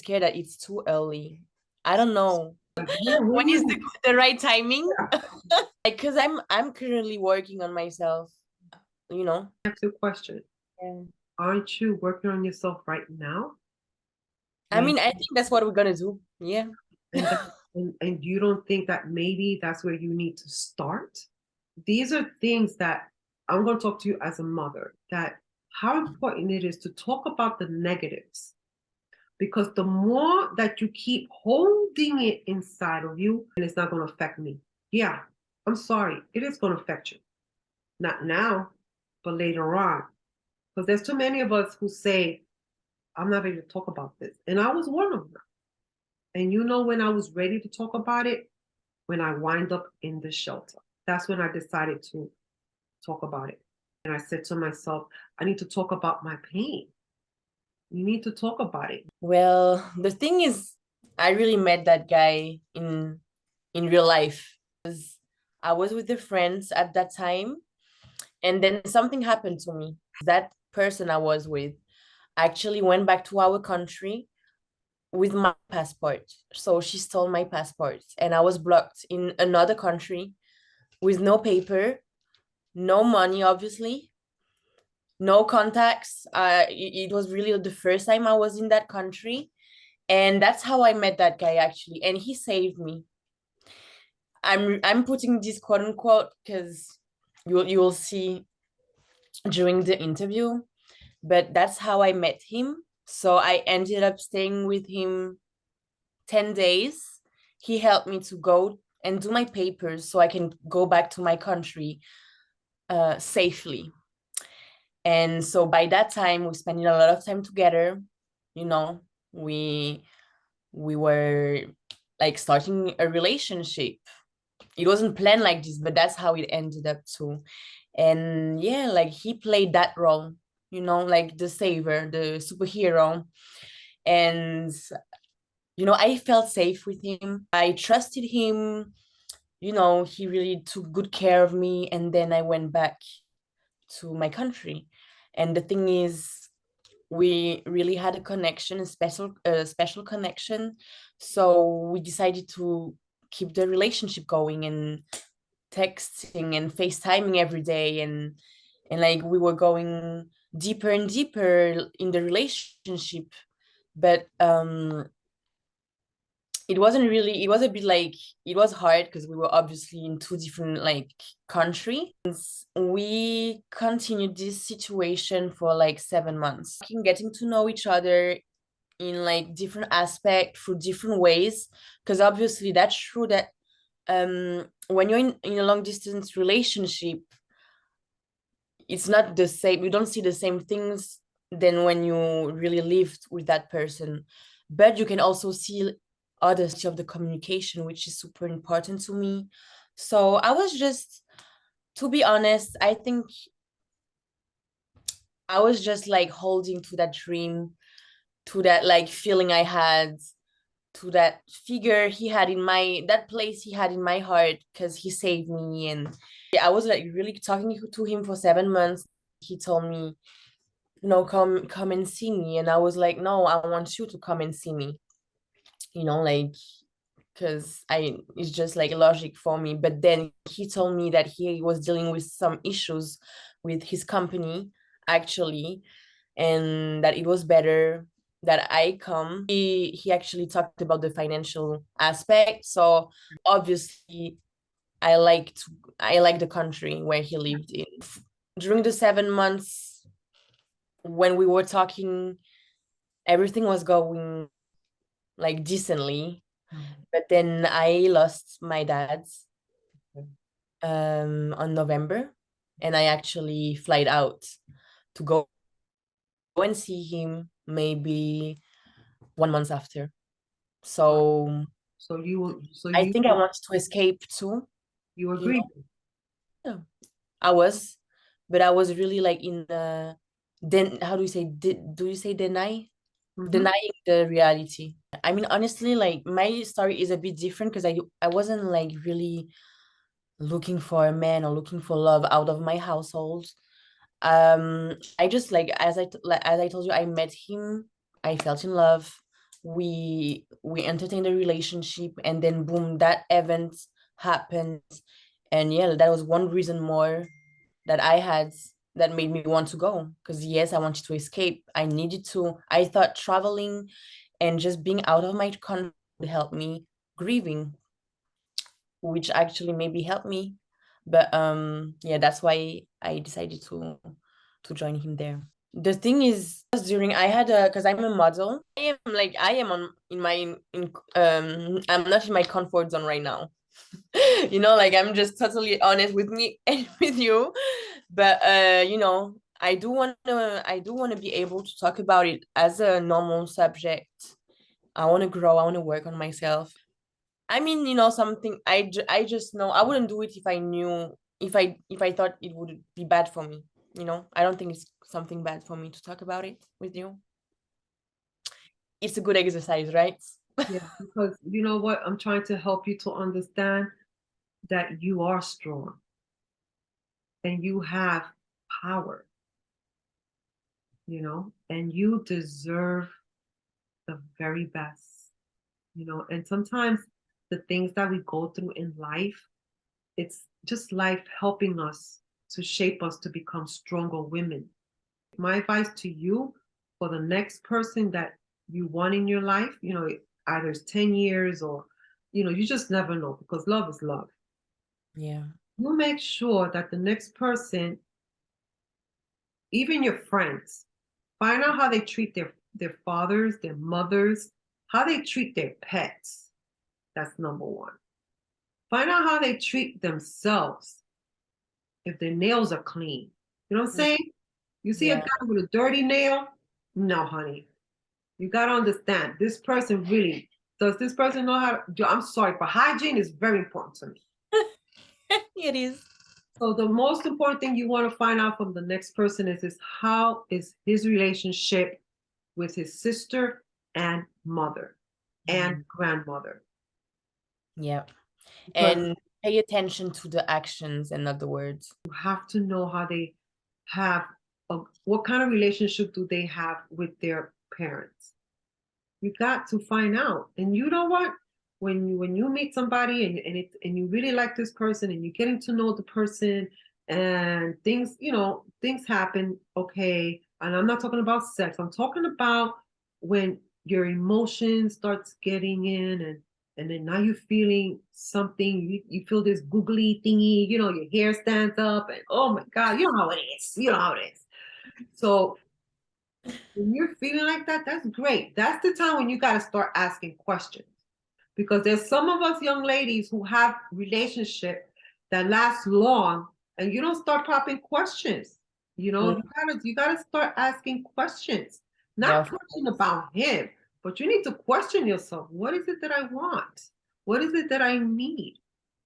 scared that it's too early. I don't know Yeah, when is really. the right timing. Like, because I'm currently working on myself, you know. Ask you a question. Yeah. Aren't you working on yourself right now? I Maybe, mean, I think that's what we're gonna do. Yeah. and and you don't think that maybe that's where you need to start? These are things that I'm going to talk to you as a mother, that how important it is to talk about the negatives, because the more that you keep holding it inside of you, and it's not going to affect me. Yeah, I'm sorry, it is going to affect you. Not now, but later on. Because there's too many of us who say, I'm not ready to talk about this. And I was one of them. And you know when I was ready to talk about it? When I wind up in the shelter. That's when I decided to talk about it. And I said to myself, I need to talk about my pain. You need to talk about it. Well, the thing is, I really met that guy in real life. I was with the friends at that time, and then something happened to me. That person I was with actually went back to our country with my passport. So she stole my passport, and I was blocked in another country with no paper, no money, obviously, no contacts. It was really the first time I was in that country, and that's how I met that guy actually, and he saved me. I'm putting this quote unquote because you will see during the interview, but that's how I met him. So I ended up staying with him 10 days. He helped me to go and do my papers so I can go back to my country safely. And so by that time, we spent a lot of time together. You know, we were like starting a relationship. It wasn't planned like this, but that's how it ended up too. And yeah, like he played that role, like the savior, the superhero. And I felt safe with him. I trusted him. He really took good care of me. And then I went back to my country. And the thing is, we really had a connection, a special connection. So we decided to keep the relationship going and texting and FaceTiming every day, and like we were going deeper and deeper in the relationship. But it wasn't really, it was a bit like, it was hard because we were obviously in two different like countries. We continued this situation for like 7 months, getting to know each other in like different aspects through different ways, because obviously that's true that when you're in a long distance relationship, it's not the same, you don't see the same things than when you really lived with that person, but you can also see other side of the communication, which is super important to me. So I was just, to be honest, I think I was just like holding to that dream, to that like feeling I had, to that figure he had in my, that place he had in my heart, because he saved me. And I was like really talking to him for 7 months. He told me, no, come and see me. And I was like, no, I want you to come and see me, like, because it's just like logic for me. But then he told me that he was dealing with some issues with his company actually, and that it was better that I come. He actually talked about the financial aspect. So obviously I like the country where he lived in. During the 7 months when we were talking, everything was going like decently. But then I lost my dad on November, and I actually flight out to go and see him maybe 1 month after. So So you, so I you, think I wanted to escape too, you you agree. know. Yeah, I was, but I was really like in the, then how do you say, do you say Mm-hmm. denying the reality? I mean, honestly, like my story is a bit different because I wasn't like really looking for a man or looking for love out of my household. I just like, as I told you, I met him, I felt in love, we entertained a relationship, and then boom, that event happened. And yeah, that was one reason more that I had that made me want to go, because yes, I wanted to escape. I needed to. I thought traveling and just being out of my country would help me grieving, which actually maybe helped me. But yeah, that's why I decided to join him there. The thing is, during I had a because I'm a model. I am on in my in I'm not in my comfort zone right now. Like I'm just totally honest with me and with you. But I do want to be able to talk about it as a normal subject. I want to grow, I want to work on myself. I mean, something I just know I wouldn't do it if I knew, if I thought it would be bad for me. I don't think it's something bad for me to talk about it with you. It's a good exercise, right? Yeah, because you know what? I'm trying to help you to understand that you are strong and you have power, and you deserve the very best, and sometimes the things that we go through in life, it's just life helping us to shape us to become stronger women. My advice to you for the next person that you want in your life, either it's 10 years or, you just never know because love is love. Yeah. You make sure that the next person, even your friends, find out how they treat their fathers, their mothers, how they treat their pets. That's number one. Find out how they treat themselves, if their nails are clean. You know what I'm saying? You see a Yeah. guy with a dirty nail? No, honey. You got to understand this person really, does this person know how to do? I'm sorry, but hygiene is very important to me. It is. So the most important thing you want to find out from the next person is how is his relationship with his sister and mother and Mhm. grandmother. Yeah. Because And pay attention to the actions and not the words. you have to know how they have what kind of relationship do they have with their parents. You got to find out. And you know what? When you meet somebody and you really like this person and you're getting to know the person and things happen, okay. And I'm not talking about sex. I'm talking about when your emotion starts getting in and then now you're feeling something, you feel this googly thingy, your hair stands up and oh my God, you know how it is. You know how it is. So when you're feeling like that, that's great. That's the time when you got to start asking questions. Because there's some of us young ladies who have relationship that last long and you don't start popping questions. Mm, You gotta start asking questions. yeah, Not of questions course. about him, but you need to question yourself. What is it that I want? What is it that I need?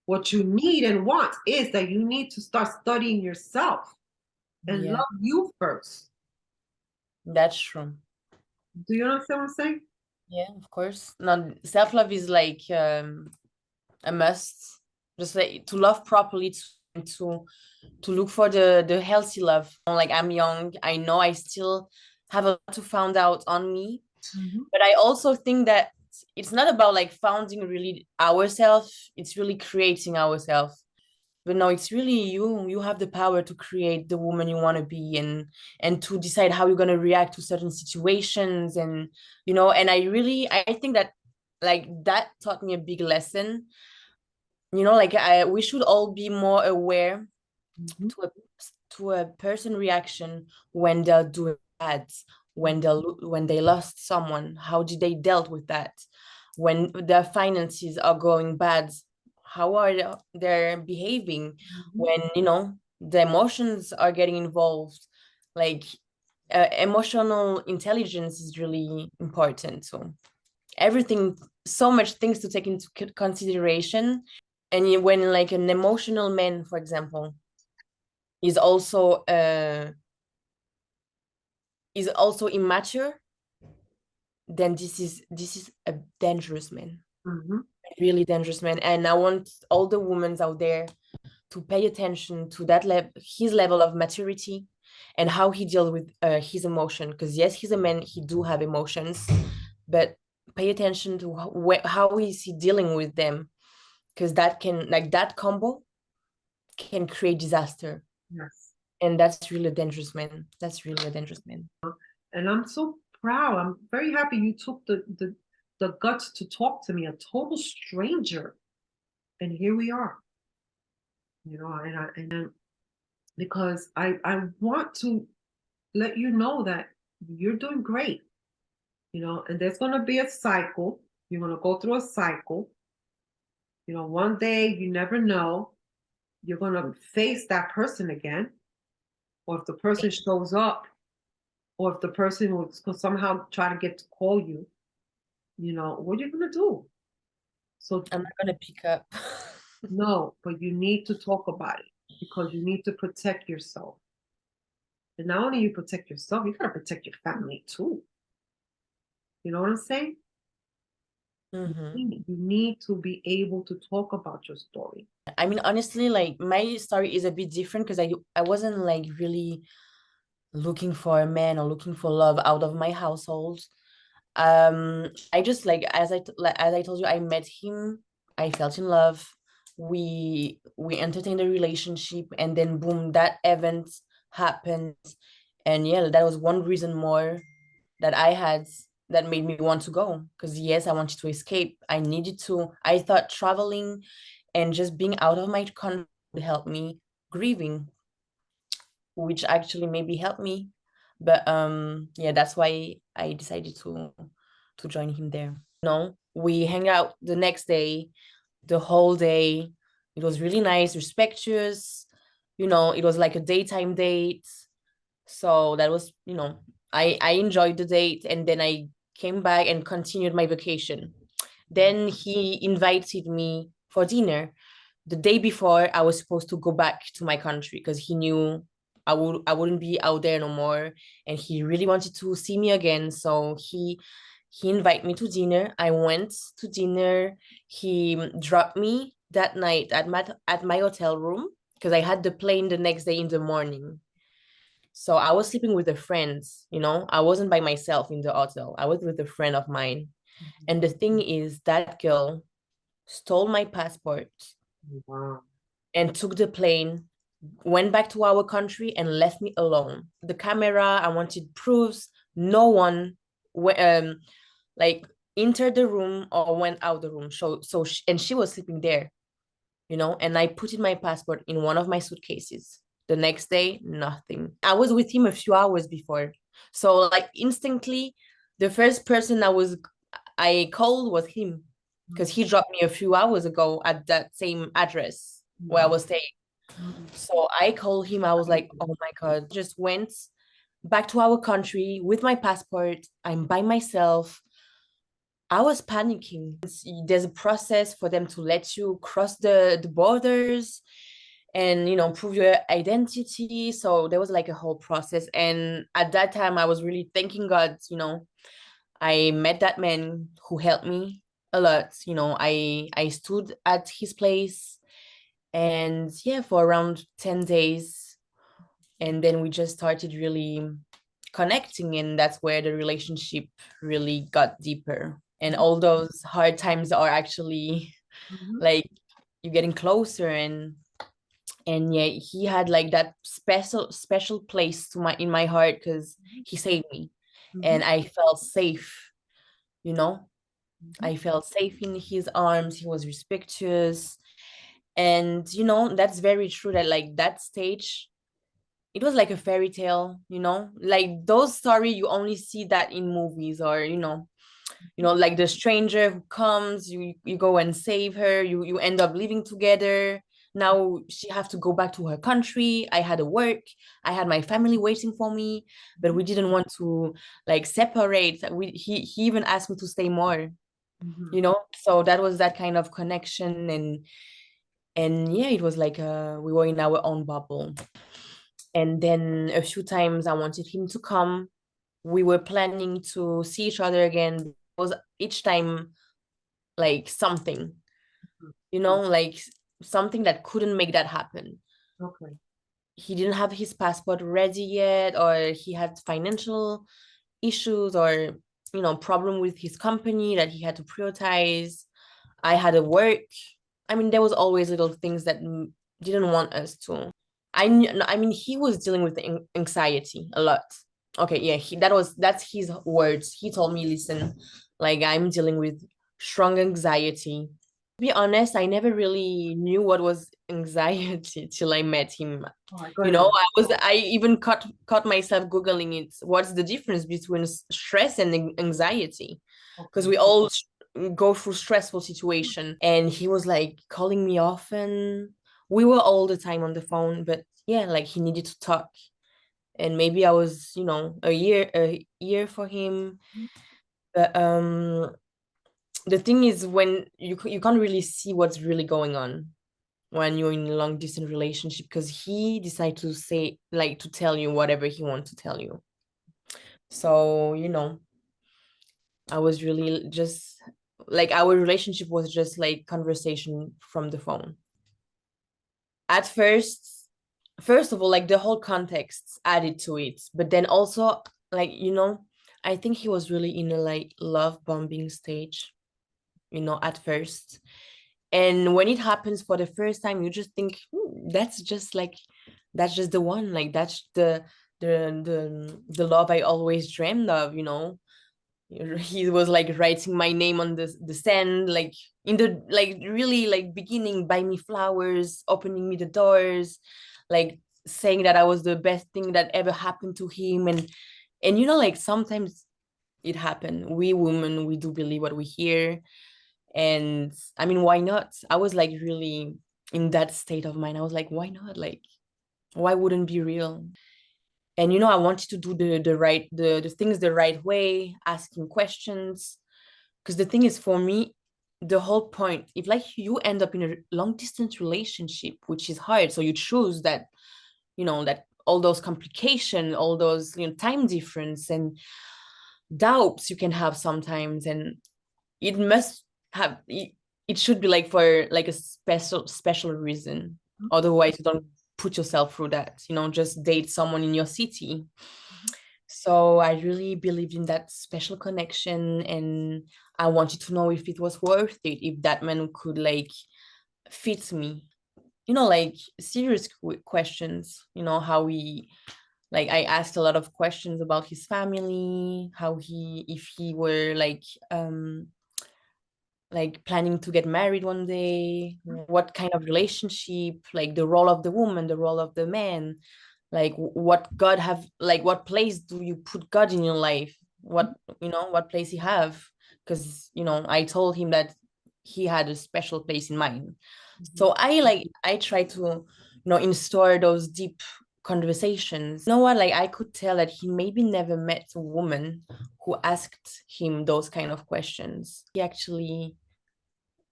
What you need and want is that you need to start studying yourself and Yeah, love you first. that's true. Do you understand what I'm saying? Yeah, of course. Now, self-love is like a must. Just like to love properly, to look for the healthy love. Like I'm young, I know I still have a lot to find out on me, Mhm. but I also think that it's not about like founding really ourselves, it's really creating ourselves. But no, it's really you have the power to create the woman you want to be, and to decide how you're going to react to certain situations. And I think that like that taught me a big lesson. Like we should all be more aware Mhm. to a person reaction when they're doing bad, when they lost someone. How did they dealt with that? When their finances are going bad, how are they behaving? Mhm. When the emotions are getting involved, like emotional intelligence is really important. So everything, so much things to take into consideration. And when like an emotional man, for example, is also immature, then this is a dangerous man, Mhm. really dangerous man. And I want all the women out there to pay attention to that his level of maturity, and how he deals with his emotion. Because yes, he's a man, he do have emotions, but pay attention to how is he dealing with them, because that can, like, that combo can create disaster. Yes. And that's really dangerous, man. That's really a dangerous man. And I'm so proud. I'm very happy you took the guts to talk to me, a total stranger. And here we are. And because I want to let you know that you're doing great, and there's gonna be a cycle. You're gonna go through a cycle. One day you never know, you're gonna face that person again, or if the person shows up, or if the person will somehow try to get to call you, what are you gonna do? So I'm not gonna pick up. no, but you need to talk about it because you need to protect yourself. And not only you protect yourself, you gotta protect your family too. You know what I'm saying? Hmm. You need to be able to talk about your story. I mean, honestly, like, my story is a bit different because I wasn't like really looking for a man or looking for love out of my household. I just, like, as I told you, I met him, I felt in love, we entertained a relationship, and then boom, that event happened. And yeah, that was one reason more that I had that made me want to go, because yes, I wanted to escape. I needed to. I thought traveling and just being out of my country would help me grieving, which actually maybe helped me. But yeah, that's why I decided to join him there. We hang out the next day, the whole day. It was really nice, respectuous. It was like a daytime date. So that was, I enjoyed the date, and then I came back and continued my vacation. Then he invited me for dinner. The day before, I was supposed to go back to my country because he knew I wouldn't be out there no more, and he really wanted to see me again. So he invited me to dinner. I went to dinner. He dropped me that night at my hotel room because I had the plane the next day in the morning. So I was sleeping with a friend, I wasn't by myself in the hotel. I was with a friend of mine. And the thing is, that girl stole my passport Wow. and took the plane, went back to our country, and left me alone. The camera, I wanted proofs. No one like entered the room or went out the room. And she was sleeping there, and I put in my passport in one of my suitcases. The next day, nothing. I was with him a few hours before. So, like, instantly, the first person I called was him, because he dropped me a few hours ago at that same address where I Mhm. was staying. Mhm. So I called him. I was like, oh my God, just went back to our country with my passport. I'm by myself. I was panicking. There's a process for them to let you cross the borders and, prove your identity. So there was like a whole process. And at that time, I was really thanking God. I met that man who helped me a lot. I stood at his place, and yeah, for around 10 days. And then we just started really connecting, and that's where the relationship really got deeper. And all those hard times are actually Mhm. like you getting closer. And yeah, he had like that special place to my in my heart because he saved me, Mhm. and I felt safe, you know Mhm. I felt safe in his arms. He was respectful. And that's very true, that like that stage, it was like a fairy tale, like those story you only see that in movies, or like the stranger who comes, you go and save her, you end up living together. Now she have to go back to her country. I had a work, I had my family waiting for me, but we didn't want to like separate. He even asked me to stay more, Mhm. so that was that kind of connection. And yeah, it was like we were in our own bubble. And then a few times I wanted him to come. We were planning to see each other again. It was each time like something, Mhm. like something that couldn't make that happen. Okay. He didn't have his passport ready yet, or he had financial issues, or problem with his company that he had to prioritize. I had a work. I mean, there was always little things that didn't want us to. I mean, he was dealing with anxiety a lot. Okay, yeah, that's his words. He told me, listen, like I'm dealing with strong anxiety. To be honest, I never really knew what was anxiety till I met him. Oh, I got it. I even caught myself Googling it. What's the difference between stress and anxiety? Because Okay. we all go through stressful situation. And he was like calling me often. We were all the time on the phone, but yeah, like he needed to talk. And maybe I was, a year for him. But the thing is, when you can't really see what's really going on when you're in a long distance relationship, because he decided to say, like, to tell you whatever he wants to tell you. So I was really just like, our relationship was just like conversation from the phone at first of all, like the whole context added to it, but then also, like, I think he was really in a like love bombing stage, at first. And when it happens for the first time, you just think, that's just the one, like that's the love I always dreamed of. He was like writing my name on the sand, like in the like really like beginning, buy me flowers, opening me the doors, like saying that I was the best thing that ever happened to him. And like sometimes it happened. We women, we do believe what we hear. And I mean, why not? I was like really in that state of mind. I was like, why not? Like, why wouldn't be real? And I wanted to do the things the right way, asking questions. Because the thing is, for me, the whole point, if like you end up in a long distance relationship, which is hard, so you choose that, that all those complications, all those time difference and doubts you can have sometimes, and it must have it should be like for like a special reason. Otherwise, you don't put yourself through that. Just date someone in your city. So I really believed in that special connection, and I wanted to know if it was worth it, if that man could like fit me. Like serious questions. How we like I asked a lot of questions about his family, how he if he were like planning to get married one day, what kind of relationship, like the role of the woman, the role of the man, like what God have, like what place do you put God in your life, what place he have. Because I told him that he had a special place in mind. So I try to install those deep conversations. What, like I could tell that he maybe never met a woman who asked him those kind of questions. He actually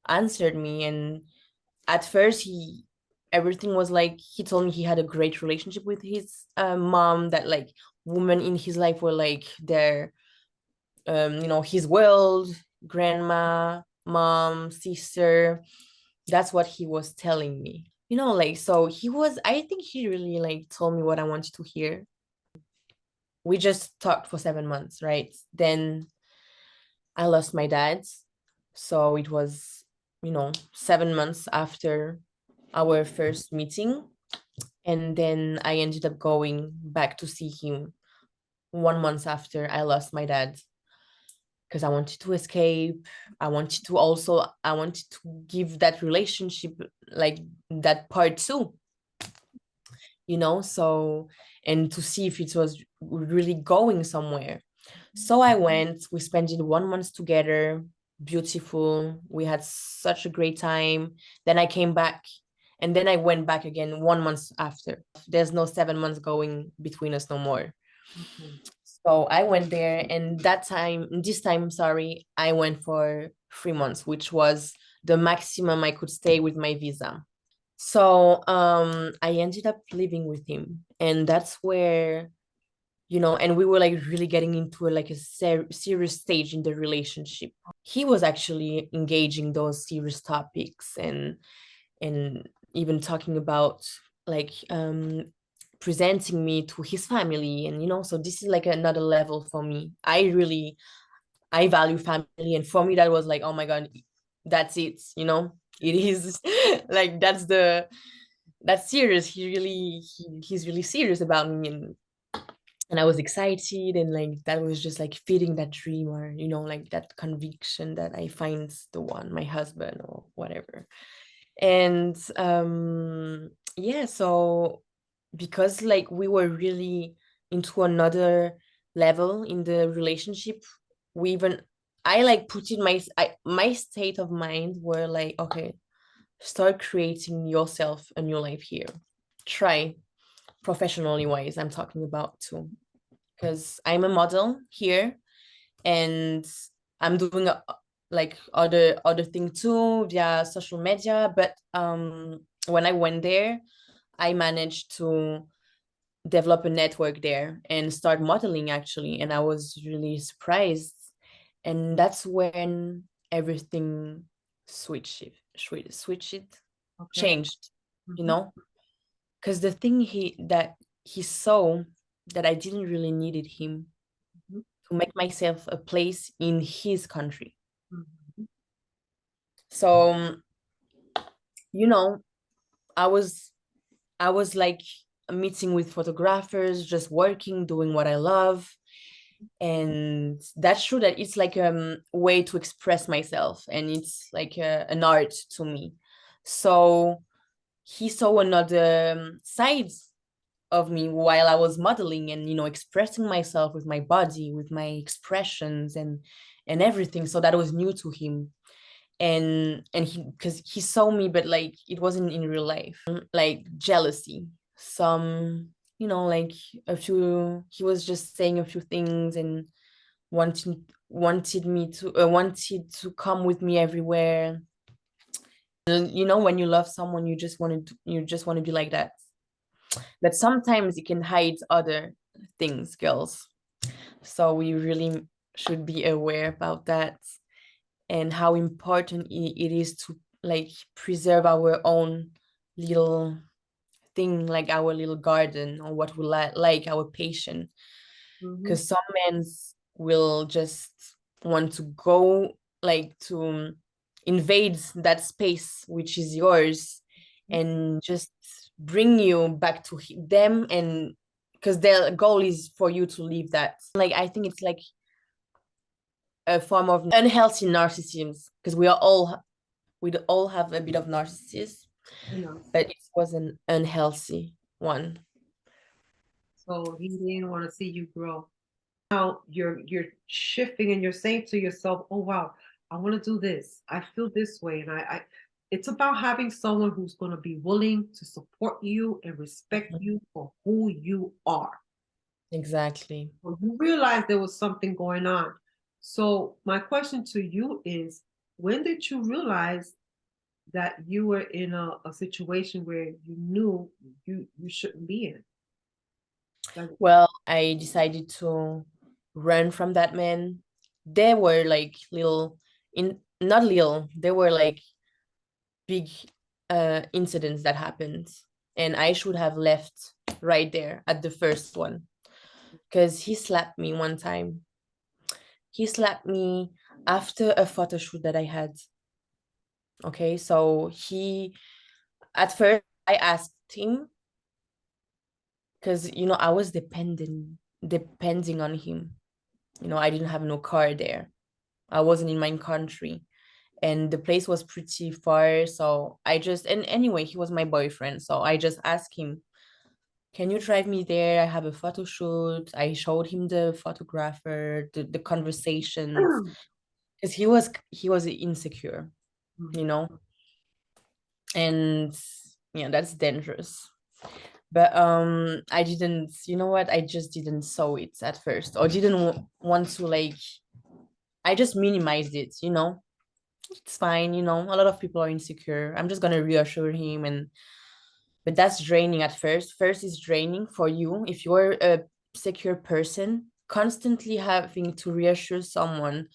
answered me, and at first everything was like, he told me he had a great relationship with his mom, that like women in his life were like their his world, grandma, mom, sister. That's what he was telling me, like, so I think he really like told me what I wanted to hear. We just talked for 7 months, right? Then I lost my dad. So it was 7 months after our first meeting. And then I ended up going back to see him 1 month after I lost my dad, because I wanted to escape. I wanted to give that relationship like that part too, so, and to see if it was really going somewhere. So I went, we spent it 1 month together, beautiful. We had such a great time. Then I came back, and then I went back again 1 month after. There's no 7 months going between us no more. Okay. So I went there, and this time, sorry, I went for 3 months, which was the maximum I could stay with my visa. So I ended up living with him, and that's where, and we were like really getting into like a serious stage in the relationship. He was actually engaging those serious topics, and even talking about like presenting me to his family, and so this is like another level for me. I really I value family. And for me, that was like, oh my God, that's it, you know? It is like that's serious. He's really serious about me, and I was excited, and like that was just like feeding that dream, or you know, like that conviction that I find the one, my husband or whatever. And yeah, so because like we were really into another level in the relationship, we even I like put in my state of mind were like, okay, start creating yourself a new life here. Try professionally wise, I'm talking about too, because I'm a model here, and I'm doing like other thing too via social media. But when I went there, I managed to develop a network there and start modeling actually, and I was really surprised. And that's when everything switched, Okay. changed, you Mm-hmm. know, because the thing he saw that I didn't really needed him to make myself a place in his country. Mm-hmm. So you know, I was I was like meeting with photographers, just working, doing what I love. And that's true that it's like a way to express myself, and it's like an art to me. So he saw another side of me while I was modeling, and you know, expressing myself with my body, with my expressions, and everything. So that was new to him. And he, because he saw me, but like it wasn't in real life, like jealousy, some, you know, like a few, he was just saying a few things, and wanted to come with me everywhere. And, you know, when you love someone, you just want to be like that. But sometimes you can hide other things, girls. So we really should be aware about that, and how important it is to like preserve our own little thing, like our little garden, or what we like our patient. Mm-hmm. Because some men will just want to go, like to invade that space which is yours, and just bring you back to them, and because their goal is for you to leave that. Like I think it's like a form of unhealthy narcissism, because we all have a bit of narcissism, You but it was an unhealthy one. so he didn't want to see you grow. Now you're shifting and you're saying to yourself, "Oh wow, I want to do this. I feel this way," and I it's about having someone who's going to be willing to support you and respect Mhm. you for who you are. Exactly. Well, you realized there was something going on. So my question to you is, when did you realize that you were in a situation where you knew you shouldn't be in? Like, Well, I decided to run from that man. There were like little, in not little, there were like big incidents that happened, and I should have left right there at the first one, because he slapped me one time. He slapped me after a photo shoot that I had. Okay, so he, at first I asked him, because you know I was depending on him. You know, I didn't have no car there. I wasn't in my country, and the place was pretty far. So I just, and anyway, he was my boyfriend. So I just asked him, can you drive me there? I have a photo shoot. I showed him the photographer, the conversations, because he was insecure, you know, and yeah, that's dangerous. But I didn't, you know what, I just didn't saw it at first, or didn't want to like, I just minimized it, you know. It's fine, you know, a lot of people are insecure, I'm just gonna reassure him. And but that's draining at first is draining for you if you're a secure person, constantly having to reassure someone.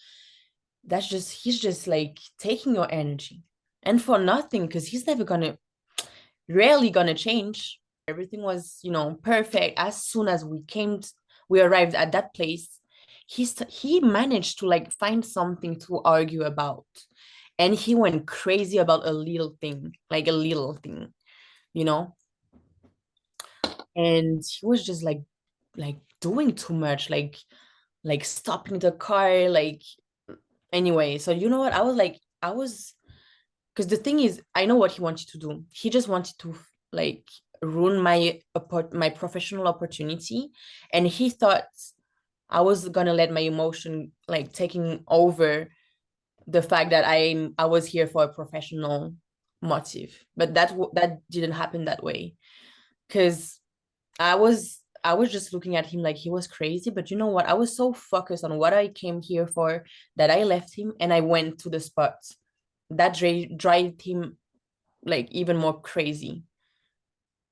That's just, he's just like taking your energy, and for nothing, because he's never gonna, rarely gonna change. Everything was, you know, perfect. As soon as we arrived at that place, he managed to like find something to argue about, and he went crazy about a little thing, like a little thing, you know. And he was just like doing too much, like stopping the car, like anyway. So you know what, I was because the thing is, I know what he wanted to do. He just wanted to like ruin my professional opportunity, and he thought I was gonna let my emotion like taking over the fact that I was here for a professional motive. But that didn't happen that way, because I was just looking at him like he was crazy. But you know what? I was so focused on what I came here for that I left him and I went to the spot. That drive him like even more crazy.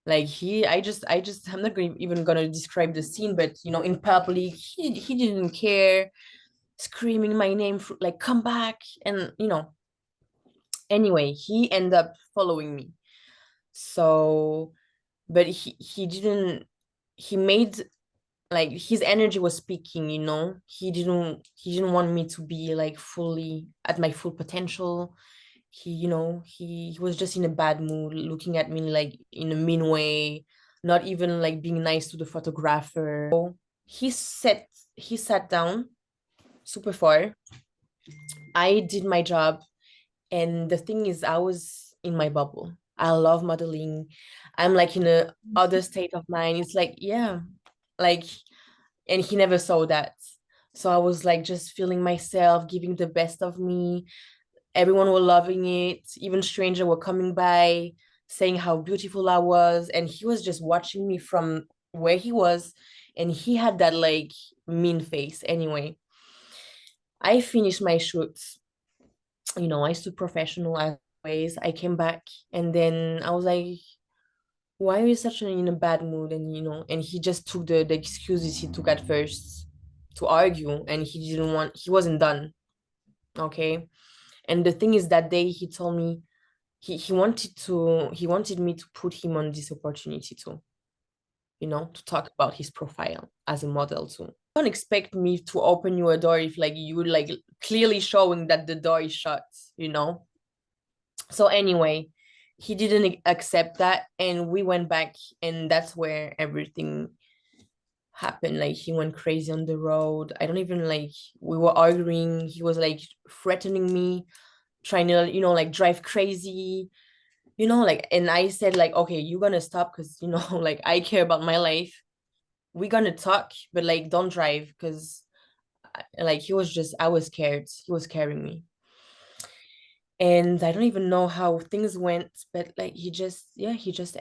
Like I'm not even gonna describe the scene, but you know, in public, he didn't care, screaming my name for, like come back, and you know. Anyway, he ended up following me. So, but he didn't. He made like his energy was speaking, you know. He didn't want me to be like fully at my full potential. He was just in a bad mood, looking at me like in a mean way, not even like being nice to the photographer. He sat down super far. I did my job, and the thing is, I was in my bubble. I love modeling. I'm like in a other state of mind. It's like, yeah, like, and he never saw that. So I was like just feeling myself, giving the best of me. Everyone were loving it. Even strangers were coming by, saying how beautiful I was. And he was just watching me from where he was. And he had that like mean face. Anyway, I finished my shoot. I stood professional as always. I came back and then I was like, why are you such in a bad mood? And he just took the excuses he took at first to argue, and he wasn't done. Okay. And the thing is, that day he told me he wanted me to put him on this opportunity too, to talk about his profile as a model too. Don't expect me to open you a door if like you like clearly showing that the door is shut. So anyway, he didn't accept that, and we went back, and that's where everything happened. Like he went crazy on the road. I don't even like We were arguing. He was like threatening me, trying to like drive crazy. Like, and I said like, okay, you're gonna stop because like I care about my life. We're gonna talk, but like don't drive, because like I was scared. He was scaring me. And I don't even know how things went, but like he just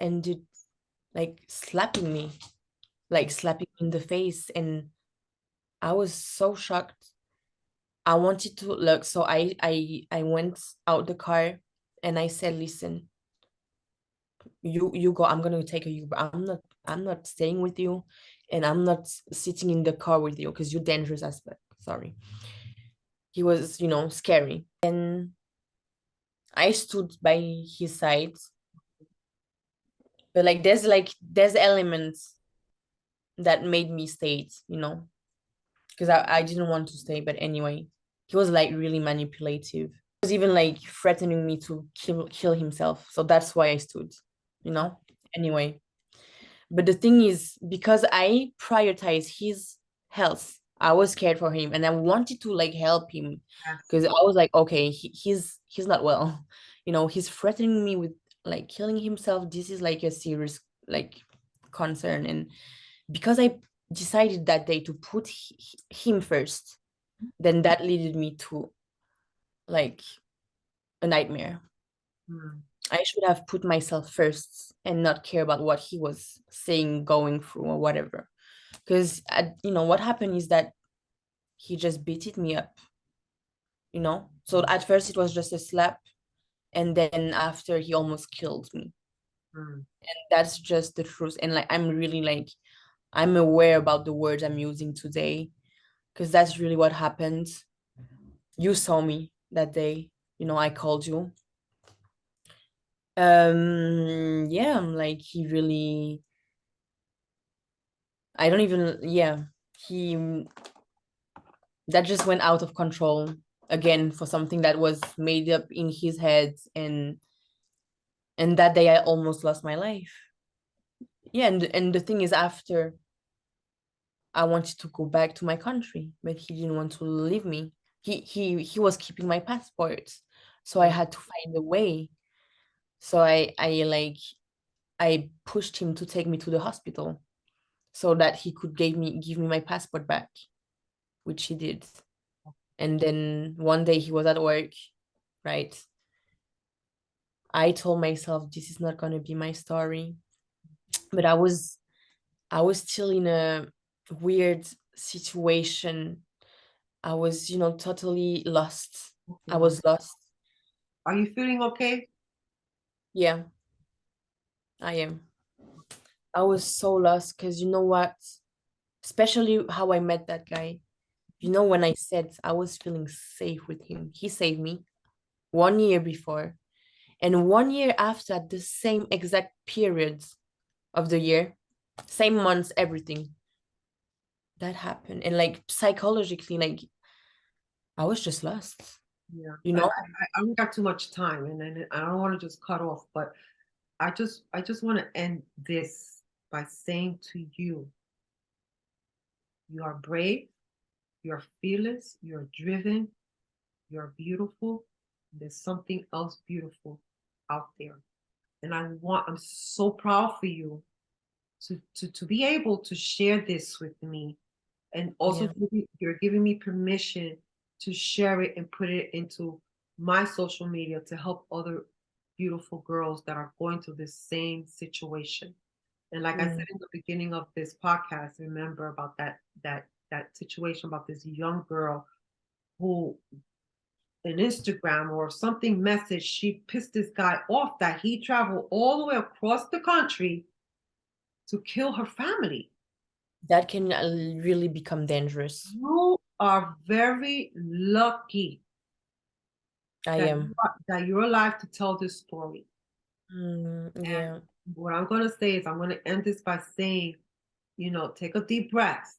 ended like slapping me, like slapping me in the face. And I was so shocked. I wanted to look, so I went out the car and I said, listen, you go. I'm gonna take a Uber. I'm not staying with you, and I'm not sitting in the car with you because you're dangerous as fuck. Sorry. He was, scary. And I stood by his side, but there's elements that made me stay, because I didn't want to stay. But anyway, he was like really manipulative. He was even like threatening me to kill himself. So that's why I stood. Anyway. But the thing is, because I prioritize his health, I was scared for him and I wanted to like help him, Yes. because I was like, okay, he's not well. He's threatening me with like killing himself. This is like a serious like concern. And because I decided that day to put him first, then that led me to like a nightmare. Mm. I should have put myself first and not care about what he was saying, going through, or whatever. Because what happened is that he just beated me up. So at first it was just a slap, and then after he almost killed me. Mm. That's just the truth. And like I'm really like I'm aware about the words I'm using today, because that's really what happened. You saw me that day. I called you. Yeah, I'm like he really I don't even, yeah, he that just went out of control again for something that was made up in his head, and that day I almost lost my life. Yeah, and the thing is, after I wanted to go back to my country, but he didn't want to leave me. He was keeping my passport, so I Yeah. had to find a way. So I pushed him to take me to the hospital so that he could give me my passport back, which he did. And then one day he was at work, right? I told myself this is not gonna be my story, but I was still in a weird situation. I was, totally lost. Okay, I Mom. was lost. Are you feeling okay? Yeah, I am. I was so lost because you know what? Especially how I met that guy. When I said I was feeling safe with him, he saved me 1 year before. And 1 year after, at the same exact period of the year, same months, everything that happened. And like psychologically, like I was just lost, Yeah. you I, know? I, I don't got too much time, and I don't want to just cut off, but I just want to end this by saying to you, you are brave, you're fearless, you're driven, you're beautiful. There's something else beautiful out there. And I'm so proud for you to be able to share this with me. And also Yeah. you're giving me permission to share it and put it into my social media to help other beautiful girls that are going through this same situation. And like I said Mm. in the beginning of this podcast, remember about that situation about this young girl who an Instagram or something message, she pissed this guy off that he traveled all the way across the country to kill her family. That can really become dangerous. You are very lucky I am. that you're alive to tell this story. And Yeah. what I'm going to say is, I'm going to end this by saying, take a deep breath.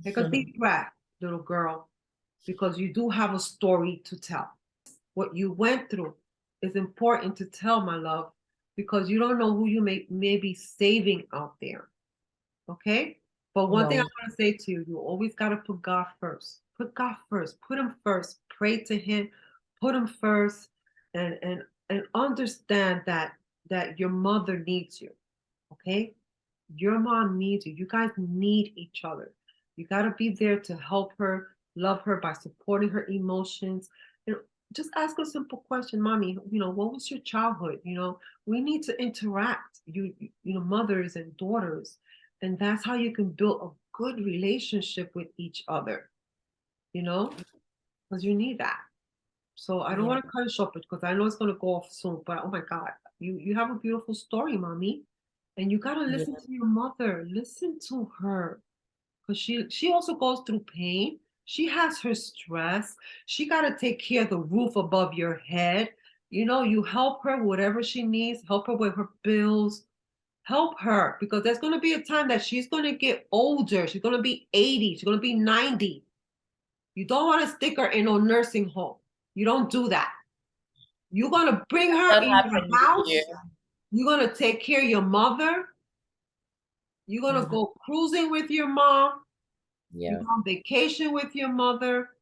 Take a deep breath, little girl, because you do have a story to tell. What you went through is important to tell, my love, because you don't know who you may be saving out there. Okay? But one thing I No. want to say to you, you always got to put God first. Put God first. Put him first. Pray to him. Put him first, and understand that your mother needs you. Okay? Your mom needs you. You guys need each other. You got to be there to help her, love her by supporting her emotions. And just ask a simple question, mommy, what was your childhood? We need to interact, mothers and daughters. And that's how you can build a good relationship with each other, because you need that. So I don't Yeah. want to cut it short because I know it's going to go off soon, but oh my God, you have a beautiful story, mommy. And you got to listen Yeah. to your mother. Listen to her because she also goes through pain. She has her stress. She got to take care of the roof above your head. You help her whatever she needs, help her with her bills, help her because there's going to be a time that she's going to get older. She's going to be 80, she's going to be 90. You don't want to stick her in a nursing home. You don't do that. You're going to bring her Not in your happening here. house. You're going to take care of your mother. You're going to Mhm. go cruising with your mom. You Yeah. go on vacation with your mother.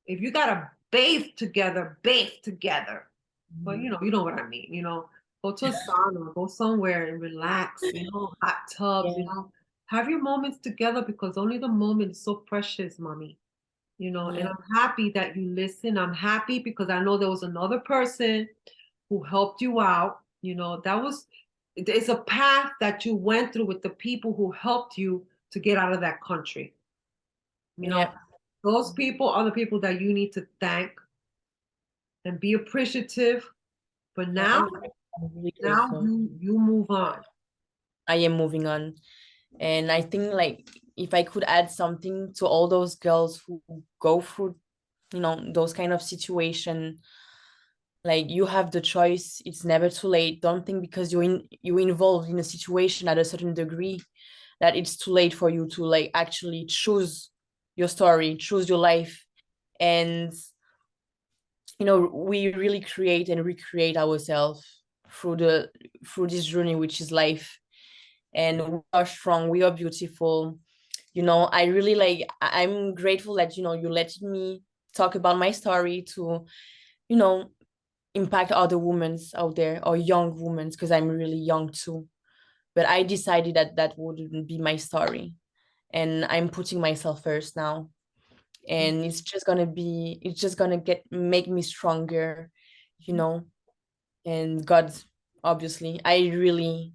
If you got to bathe together, bathe together. But Mhm. you know what I mean. Go to a sauna, go somewhere and relax. Hot tubs. Yeah. Have your moments together because only the moment is so precious, mommy. And Yeah. I'm happy that you listen. I'm happy because I know there was another person who helped you out. It's a path that you went through with the people who helped you to get out of that country. You know, Yeah. those people are the people that you need to thank and be appreciative. But Yeah. I'm really now grateful. you move on. I am moving on. And I think like if I could add something to all those girls who go through, those kind of situation, like you have the choice. It's never too late. Don't think because you're involved in a situation at a certain degree that it's too late for you to like actually choose your story, choose your life. And we really create and recreate ourselves through this journey, which is life. And we are strong, we are beautiful. I really I'm grateful that you let me talk about my story to you know impact other women out there, or young women, because I'm really young too. But I decided that that wouldn't be my story, and I'm putting myself first now. And it's just gonna get make me stronger, you know and God, obviously, I really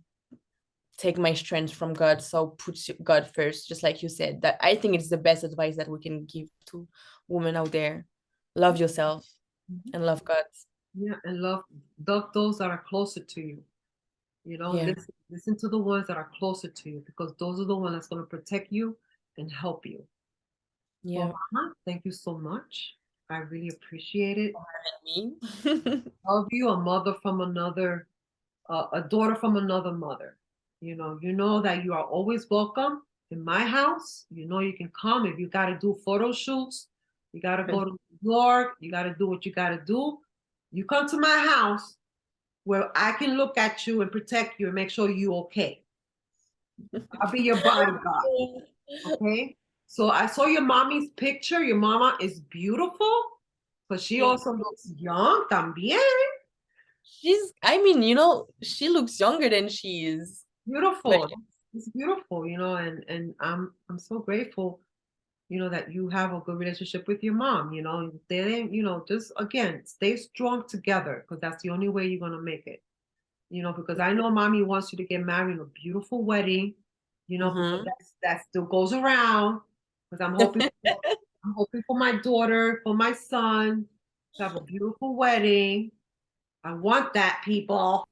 take my strength from God. So put God first, just like you said. That I think it's the best advice that we can give to women out there. Love yourself Mhm. and love God. Yeah, and love those that are closer to you. Yeah, Listen to the ones that are closer to you, because those are the ones that's going to protect you and help you. Well, yeah. Mama, thank you so much. I really appreciate it. Me. Love you, a mother from another, a daughter from another mother. You know that you are always welcome in my house. You know you can come if you got to do photo shoots. You got to go to New York. You got to do what you got to do. You come to my house where I can look at you and protect you and make sure you okay. I'll be your bodyguard. Okay. So I saw your mommy's picture. Your mama is beautiful, but she Thank also looks young también. I mean, she looks younger than she is. But Beautiful. It's beautiful, and I'm so grateful, that you have a good relationship with your mom. They, just again, stay strong together, because that's the only way you're gonna make it. Because I know mommy wants you to get married in a beautiful wedding, because Mhm. that still goes around. Because I'm hoping for my daughter, for my son, to have a beautiful wedding. I want that, people.